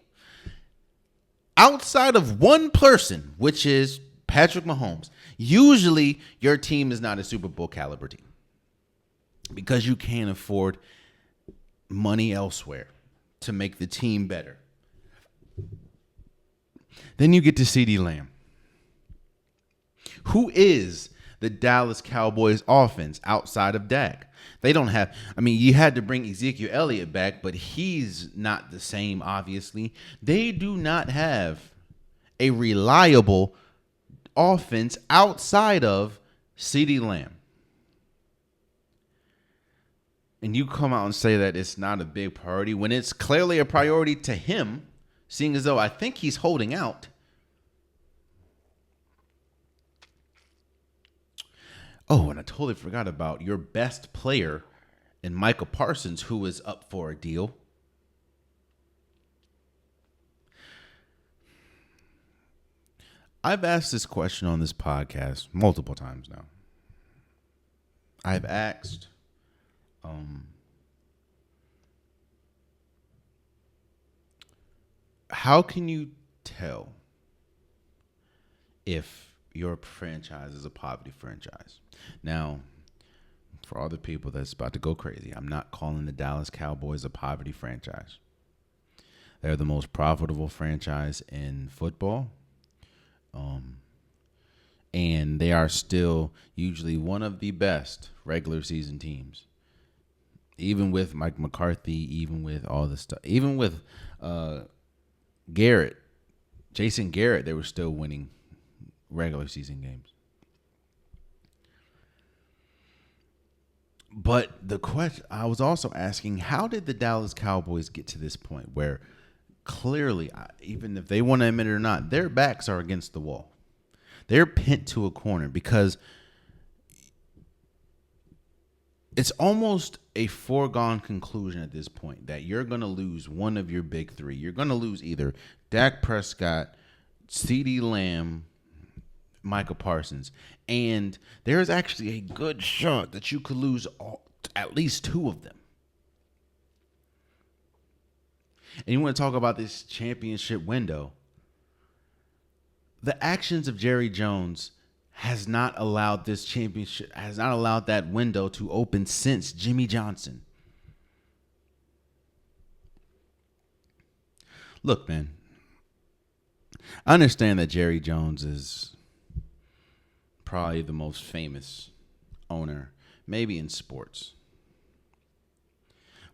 [SPEAKER 1] outside of one person, which is Patrick Mahomes, usually your team is not a Super Bowl caliber team because you can't afford money elsewhere to make the team better. Then you get to CeeDee Lamb, who is the Dallas Cowboys offense outside of Dak. They don't have, I mean, you had to bring Ezekiel Elliott back, but he's not the same, obviously. They do not have a reliable offense outside of CeeDee Lamb. And you come out and say that it's not a big priority when it's clearly a priority to him, seeing as though I think he's holding out. Oh, and I totally forgot about your best player in Micah Parsons, who is up for a deal. I've asked this question on this podcast multiple times now. I've asked, how can you tell if your franchise is a poverty franchise? Now, for all the people that's about to go crazy, I'm not calling the Dallas Cowboys a poverty franchise. They're the most profitable franchise in football. And they are still usually one of the best regular season teams. Even with Mike McCarthy, even with all this stuff, even with Jason Garrett, they were still winning regular season games. But the question I was also asking, how did the Dallas Cowboys get to this point where clearly, even if they want to admit it or not, their backs are against the wall? They're pinned to a corner because it's almost a foregone conclusion at this point that you're going to lose one of your big three. You're going to lose either Dak Prescott, CeeDee Lamb, Micah Parsons. And there's actually a good shot that you could lose at least two of them. And you want to talk about this championship window. The actions of Jerry Jones has not allowed this championship, has not allowed that window to open since Jimmy Johnson. Look, man, I understand that Jerry Jones is probably the most famous owner, maybe in sports.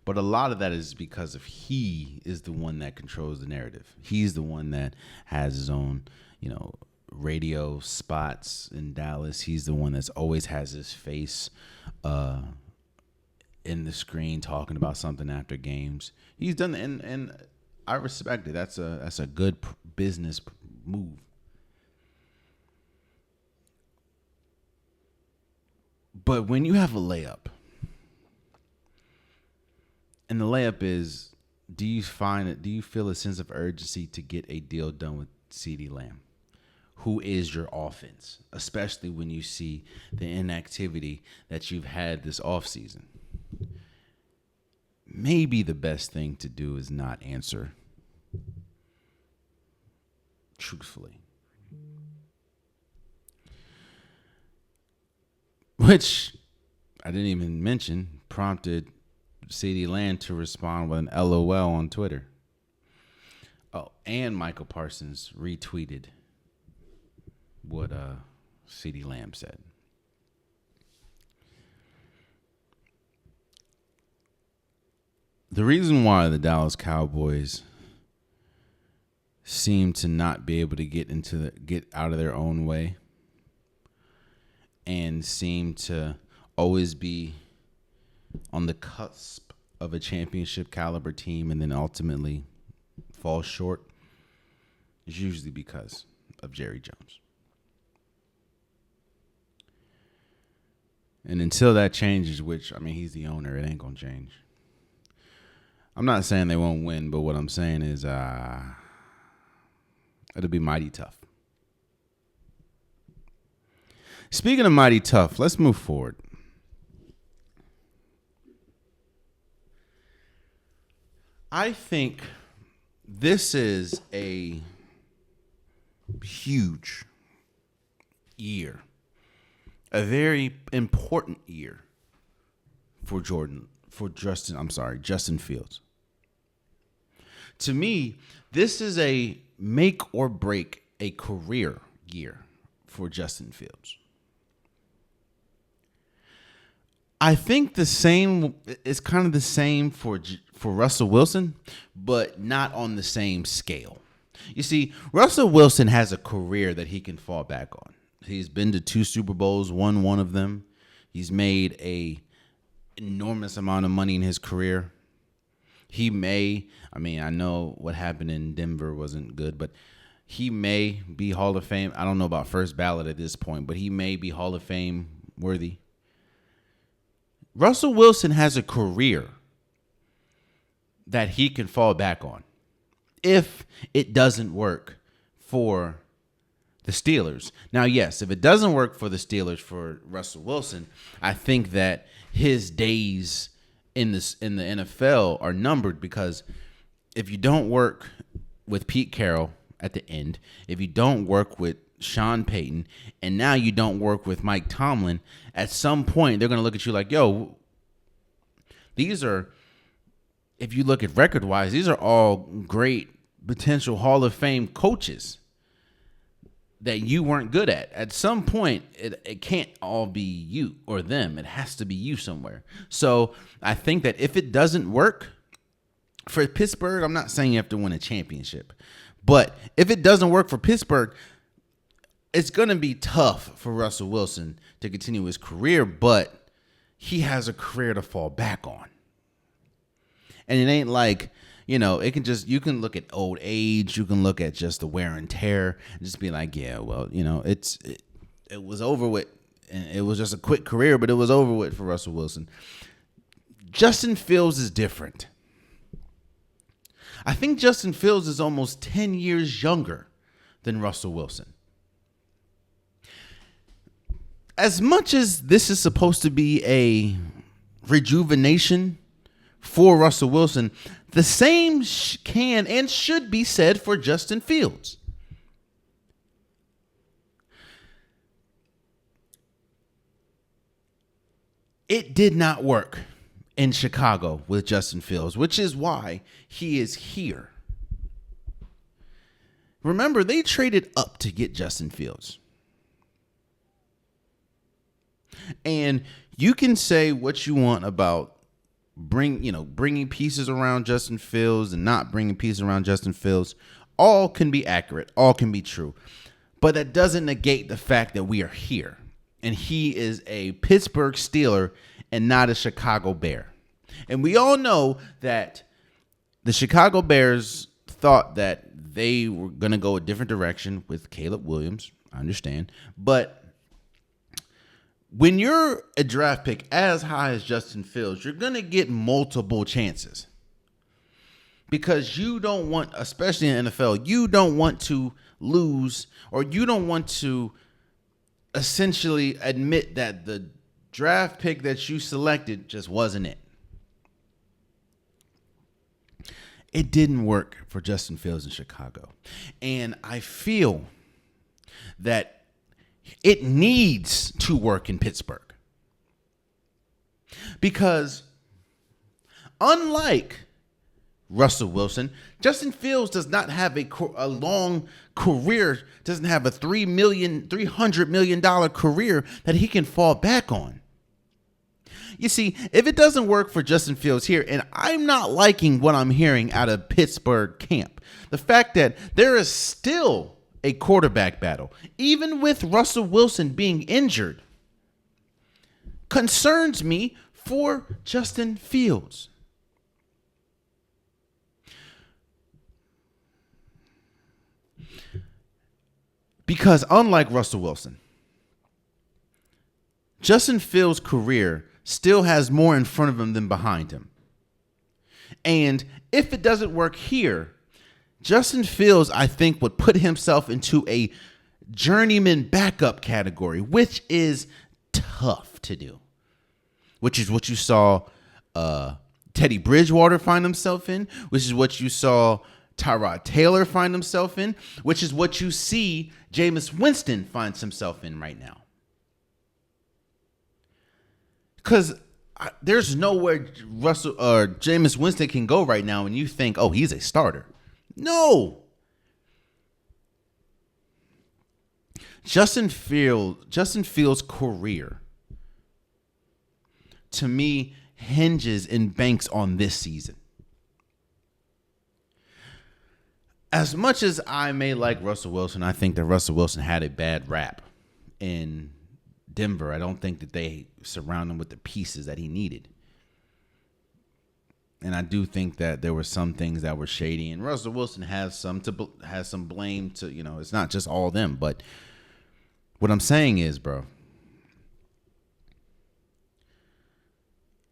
[SPEAKER 1] But a lot of that is because of he is the one that controls the narrative. He's the one that has his own, radio spots in Dallas. He's the one that's always has his face in the screen talking about something after games. He's done, and I respect it. That's a good business move. But when you have a layup, and the layup is, do you feel a sense of urgency to get a deal done with CeeDee Lamb, who is your offense, especially when you see the inactivity that you've had this offseason? Maybe the best thing to do is not answer truthfully. Which I didn't even mention prompted CeeDee Lamb to respond with an LOL on Twitter. Oh, and Michael Parsons retweeted what CeeDee Lamb said. The reason why the Dallas Cowboys seem to not be able to get out of their own way and seem to always be on the cusp of a championship caliber team and then ultimately fall short is usually because of Jerry Jones. And until that changes, which, he's the owner, it ain't going to change. I'm not saying they won't win, but what I'm saying is it'll be mighty tough. Speaking of mighty tough, let's move forward. I think this is a huge year, a very important year for Justin Fields. To me, this is a make or break a career year for Justin Fields. I think the same is kind of the same for Russell Wilson, but not on the same scale. You see, Russell Wilson has a career that he can fall back on. He's been to 2 Super Bowls, won one of them. He's made a enormous amount of money in his career. I know what happened in Denver wasn't good, but he may be Hall of Fame. I don't know about first ballot at this point, but he may be Hall of Fame worthy. Russell Wilson has a career that he can fall back on if it doesn't work for the Steelers. Now, yes, if it doesn't work for the Steelers for Russell Wilson, I think that his days in the NFL are numbered, because if you don't work with Pete Carroll at the end, if you don't work with Sean Payton, and now you don't work with Mike Tomlin, at some point they're going to look at you like, yo, these are, if you look at record-wise, these are all great potential Hall of Fame coaches that you weren't good at. At some point, it can't all be you or them. It has to be you somewhere. So I think that if it doesn't work for Pittsburgh, I'm not saying you have to win a championship, but if it doesn't work for Pittsburgh, it's going to be tough for Russell Wilson to continue his career, but he has a career to fall back on. And it ain't like, you can look at old age, you can look at just the wear and tear, and just be like, yeah, well, it was over with, and it was just a quick career, but it was over with for Russell Wilson. Justin Fields is different. I think Justin Fields is almost 10 years younger than Russell Wilson. As much as this is supposed to be a rejuvenation for Russell Wilson, the same can and should be said for Justin Fields. It did not work in Chicago with Justin Fields, which is why he is here. Remember, they traded up to get Justin Fields. And you can say what you want about bringing pieces around Justin Fields and not bringing pieces around Justin Fields. All can be accurate. All can be true. But that doesn't negate the fact that we are here. And he is a Pittsburgh Steeler and not a Chicago Bear. And we all know that the Chicago Bears thought that they were going to go a different direction with Caleb Williams. I understand. But when you're a draft pick as high as Justin Fields, you're going to get multiple chances. Because you don't want, especially in the NFL, you don't want to lose, or you don't want to essentially admit that the draft pick that you selected just wasn't it. It didn't work for Justin Fields in Chicago. And I feel that it needs to work in Pittsburgh. Because unlike Russell Wilson, Justin Fields does not have a long career, doesn't have a $300 million career that he can fall back on. You see, if it doesn't work for Justin Fields here, and I'm not liking what I'm hearing out of Pittsburgh camp, the fact that there is still a quarterback battle, even with Russell Wilson being injured, concerns me for Justin Fields. Because unlike Russell Wilson, Justin Fields' career still has more in front of him than behind him. And if it doesn't work here, Justin Fields, I think, would put himself into a journeyman backup category, which is tough to do. Which is what you saw Teddy Bridgewater find himself in, which is what you saw Tyrod Taylor find himself in, which is what you see Jameis Winston finds himself in right now. Because there's nowhere Russell or Jameis Winston can go right now and you think, oh, he's a starter. No. Justin Fields' career, to me, hinges and banks on this season. As much as I may like Russell Wilson, I think that Russell Wilson had a bad rap in Denver. I don't think that they surround him with the pieces that he needed. And I do think that there were some things that were shady, and Russell Wilson has some blame to, it's not just all them. But what I'm saying is, bro,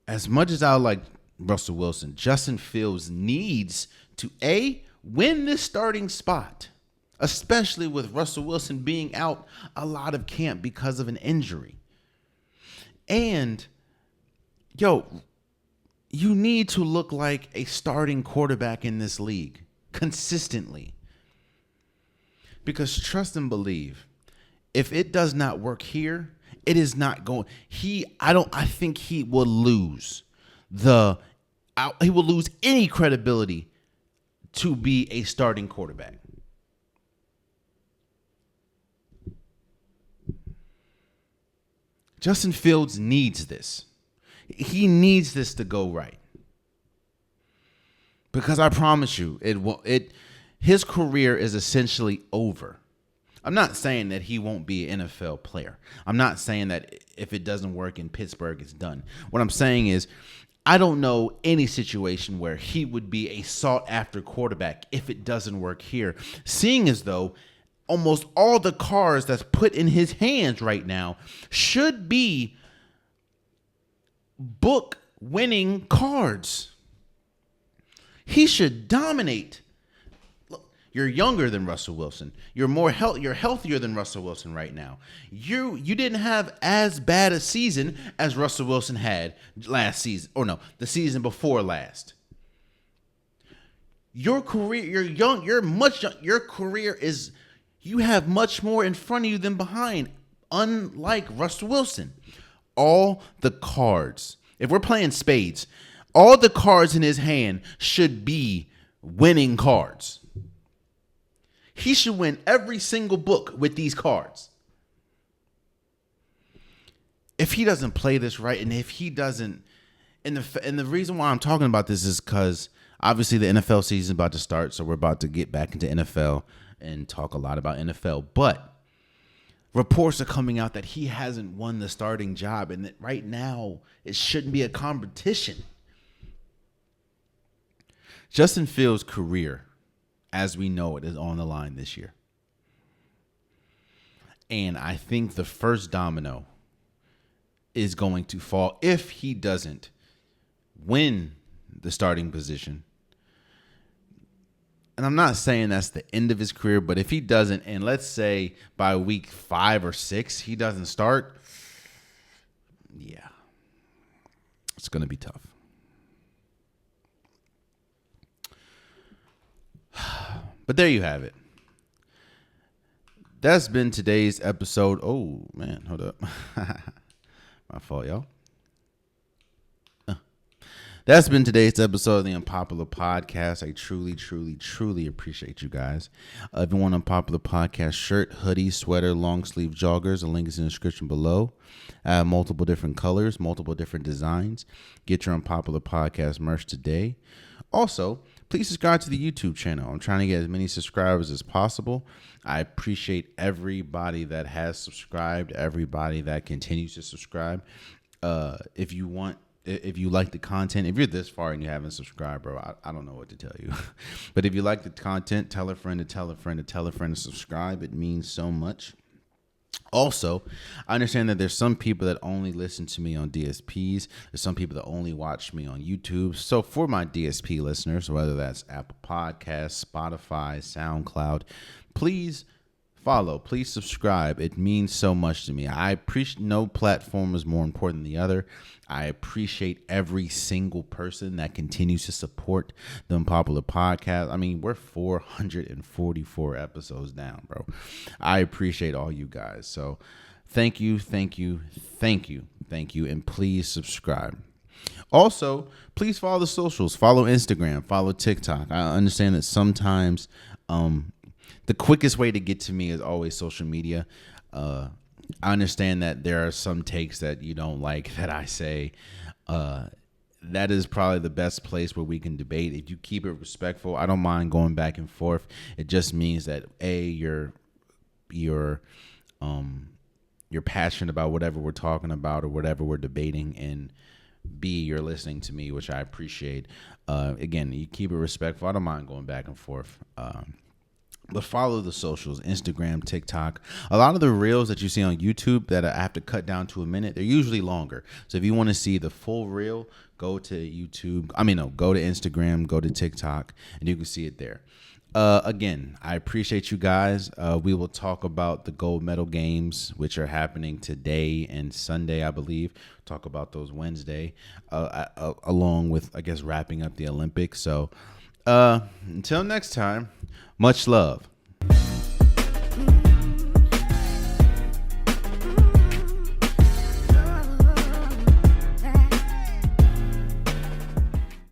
[SPEAKER 1] as much as I like Russell Wilson, Justin Fields needs to win this starting spot, especially with Russell Wilson being out a lot of camp because of an injury. And, you need to look like a starting quarterback in this league consistently. Because trust and believe, if it does not work here, it is not going. I think he will lose he will lose any credibility to be a starting quarterback. Justin Fields needs this. He needs this to go right. Because I promise you, his career is essentially over. I'm not saying that he won't be an NFL player. I'm not saying that if it doesn't work in Pittsburgh, it's done. What I'm saying is, I don't know any situation where he would be a sought-after quarterback if it doesn't work here. Seeing as though almost all the cards that's put in his hands right now should be book-winning cards. He should dominate. Look, you're younger than Russell Wilson. You're you're healthier than Russell Wilson right now. You didn't have as bad a season as Russell Wilson had last season, or no, the season before last. Your career, you're young. Your career is. You have much more in front of you than behind. Unlike Russell Wilson, all the cards. If we're playing spades, all the cards in his hand should be winning cards. He should win every single book with these cards. If he doesn't play this right, and if he doesn't, and the reason why I'm talking about this is because obviously the NFL season is about to start, so we're about to get back into NFL and talk a lot about NFL. But reports are coming out that he hasn't won the starting job, and that right now it shouldn't be a competition. Justin Fields' career, as we know it, is on the line this year. And I think the first domino is going to fall if he doesn't win the starting position. And I'm not saying that's the end of his career, but if he doesn't, and let's say by week 5 or 6 he doesn't start, yeah, it's going to be tough. But there you have it. That's been today's episode. Oh, man, hold up. My fault, y'all. That's been today's episode of the Unpopular Podcast. I truly, truly, truly appreciate you guys. If you want Unpopular Podcast shirt, hoodie, sweater, long sleeve joggers, the link is in the description below. I have multiple different colors, multiple different designs. Get your Unpopular Podcast merch today. Also, please subscribe to the YouTube channel. I'm trying to get as many subscribers as possible. I appreciate everybody that has subscribed, everybody that continues to subscribe. If you like the content, if you're this far and you haven't subscribed, bro, I don't know what to tell you. But if you like the content, tell a friend to tell a friend to tell a friend to subscribe. It means so much. Also, I understand that there's some people that only listen to me on DSPs. There's some people that only watch me on YouTube. So for my DSP listeners, whether that's Apple Podcasts, Spotify, SoundCloud, please follow. Please subscribe. It means so much to me. I appreciate no platform is more important than the other. I appreciate every single person that continues to support the Unpopular podcast. I mean, we're 444 episodes down, bro. I appreciate all you guys. So thank you, thank you, thank you, thank you. And please subscribe. Also, please follow the socials. Follow Instagram. Follow TikTok. I understand that sometimes the quickest way to get to me is always social media. I understand that there are some takes that you don't like that I say. That is probably the best place where we can debate. If you keep it respectful, I don't mind going back and forth. It just means that you're passionate about whatever we're talking about or whatever we're debating, and B, you're listening to me, which I appreciate. Again, you keep it respectful. I don't mind going back and forth. But follow the socials, Instagram, TikTok. A lot of the reels that you see on YouTube that I have to cut down to a minute, they're usually longer. So if you want to see the full reel, go to YouTube. Go to Instagram, go to TikTok, and you can see it there. Again, I appreciate you guys. We will talk about the gold medal games, which are happening today and Sunday, I believe. Talk about those Wednesday, along with, I guess, wrapping up the Olympics. So until next time, much love.